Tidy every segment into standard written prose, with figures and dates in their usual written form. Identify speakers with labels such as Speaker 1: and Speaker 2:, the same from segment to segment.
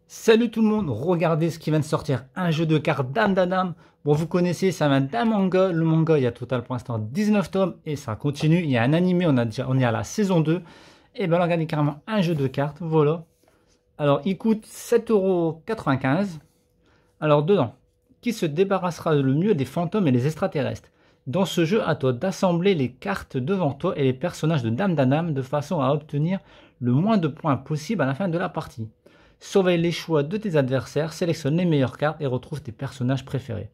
Speaker 1: Salut tout le monde, regardez ce qui vient de sortir, un jeu de cartes Dame d'Adam. Bon, vous connaissez, ça vient d'un manga. Le manga, il y a total pour l'instant 19 tomes et ça continue. Il y a un animé, on est à la saison 2. Et ben là, regardez carrément un jeu de cartes, voilà. Alors, il coûte 7,95 €. Alors, dedans, qui se débarrassera le mieux des fantômes et les extraterrestres? Dans ce jeu, à toi d'assembler les cartes devant toi et les personnages de Dame d'Adam de façon à obtenir le moins de points possible à la fin de la partie. Surveille les choix de tes adversaires, sélectionne les meilleures cartes et retrouve tes personnages préférés.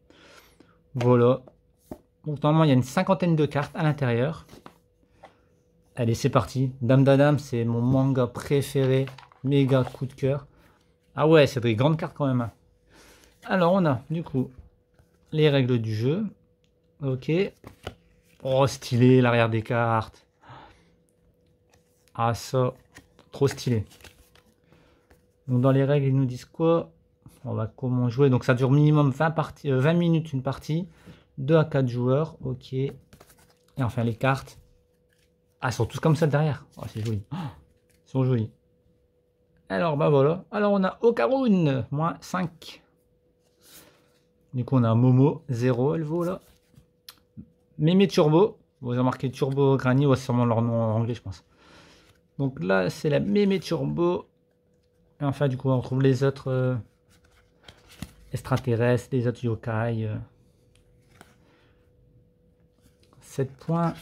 Speaker 1: Voilà. Donc normalement il y a une cinquantaine de cartes à l'intérieur. Allez, c'est parti. Dame d'Adam, c'est mon manga préféré. Méga coup de cœur. Ah ouais, c'est des grandes cartes quand même. Alors on a du coup les règles du jeu. Ok. Oh, stylé l'arrière des cartes. Ah ça, trop stylé. Donc dans les règles, ils nous disent quoi? On va comment jouer. Donc ça dure minimum 20 minutes une partie. 2 à 4 joueurs. Ok. Et enfin les cartes. Ah, elles sont tous comme ça derrière. Oh, c'est joli. Oh, ils sont jolis. Alors bah voilà. Alors on a Okarun, moins 5. Du coup on a Momo, 0 elle vaut là. Mémé Turbo. Vous avez marqué Turbo Granny, c'est sûrement leur nom en anglais je pense. Donc là c'est la Mémé Turbo. Et enfin du coup on retrouve les autres extraterrestres, les autres yokai. 7 points.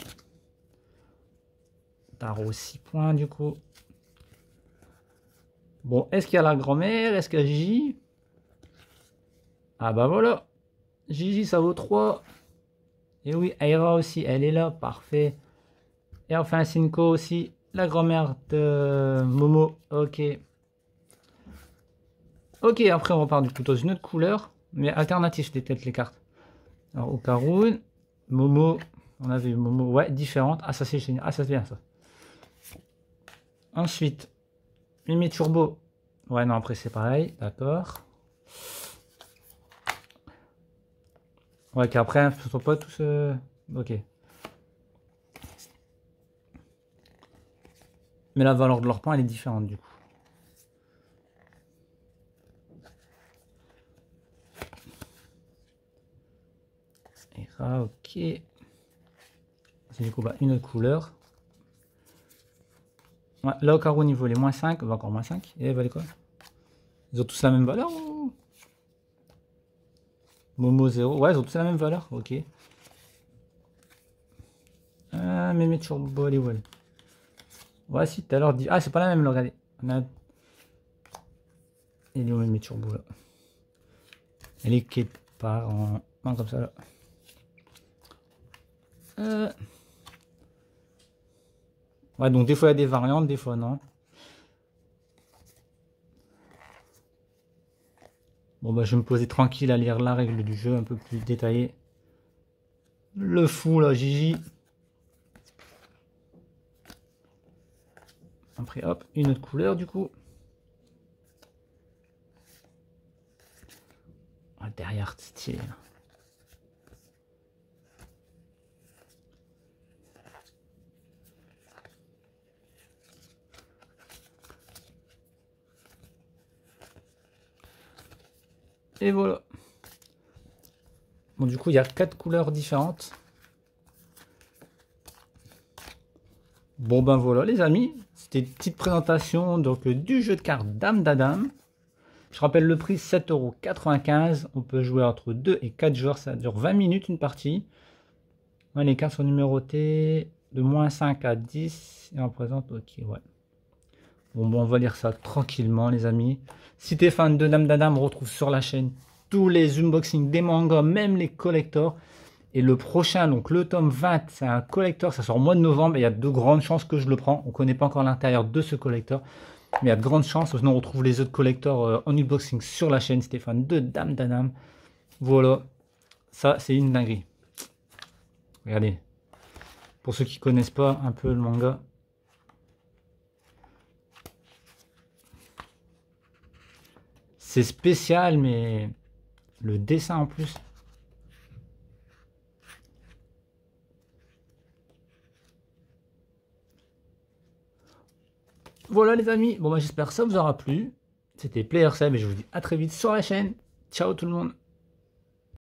Speaker 1: Taro 6 points du coup. Bon, est-ce qu'il y a la grand-mère? Est-ce qu'il y a Gigi? Ah bah voilà. Gigi ça vaut 3. Et oui, Aira aussi, elle est là, parfait. Et enfin Cinco aussi, la grand-mère de Momo. Ok. Ok, après on repart du coup dans une autre couleur, mais alternatif des têtes les cartes. Alors Okarun, Momo, on avait Momo, ouais, différente. Ah ça c'est génial, ah ça c'est bien ça. Ensuite, Mimi Turbo. Ouais, non, après c'est pareil, d'accord. Ouais, qu'après, ce sont pas tous. Ok. Mais la valeur de leur points, elle est différente du coup. Et là, ok. C'est du coup bah, une autre couleur. Ouais, là, au carreau, au niveau les moins 5, va encore moins 5. Et elle valait quoi? Ils ont tous la même valeur ou... Momo 0. Ouais, ils ont tous la même valeur. Ok. Ah, mais Turbo, elle est où elle? Ouais, si, tout à l'heure. Ah, c'est pas la même, là, regardez. On a... Elle est où Mémé Turbo là? Elle est quelque part en. Non, comme ça là. Ouais, donc des fois il y a des variantes, des fois non. Bon, bah, je vais me poser tranquille à lire la règle du jeu un peu plus détaillée. Le fou là, Gigi. Après, hop, une autre couleur du coup. Ah, derrière, stylé. Et voilà. Bon, du coup, il y a 4 couleurs différentes. Bon, ben voilà, les amis. C'était une petite présentation donc, du jeu de cartes Dame d'Adam. Je rappelle le prix, 7,95 €. On peut jouer entre 2 et 4 joueurs. Ça dure 20 minutes une partie. Ouais, les cartes sont numérotées de moins 5 à 10. Et on présente, ok, ouais. Bon, on va lire ça tranquillement, les amis. Si t'es fan de Dame d'Adam, retrouve sur la chaîne tous les unboxings des mangas, même les collectors. Et le prochain, donc le tome 20, c'est un collector, ça sort au mois de novembre. Et il y a de grandes chances que je le prends. On ne connaît pas encore l'intérieur de ce collector. Mais il y a de grandes chances. Sinon, on retrouve les autres collectors en unboxing sur la chaîne Stéphane de Dame d'Adam. Voilà. Ça, c'est une dinguerie. Regardez. Pour ceux qui ne connaissent pas un peu le manga. C'est spécial, mais le dessin en plus. Voilà les amis. Bon, bah, j'espère que ça vous aura plu. C'était Player Seb et je vous dis à très vite sur la chaîne. Ciao tout le monde.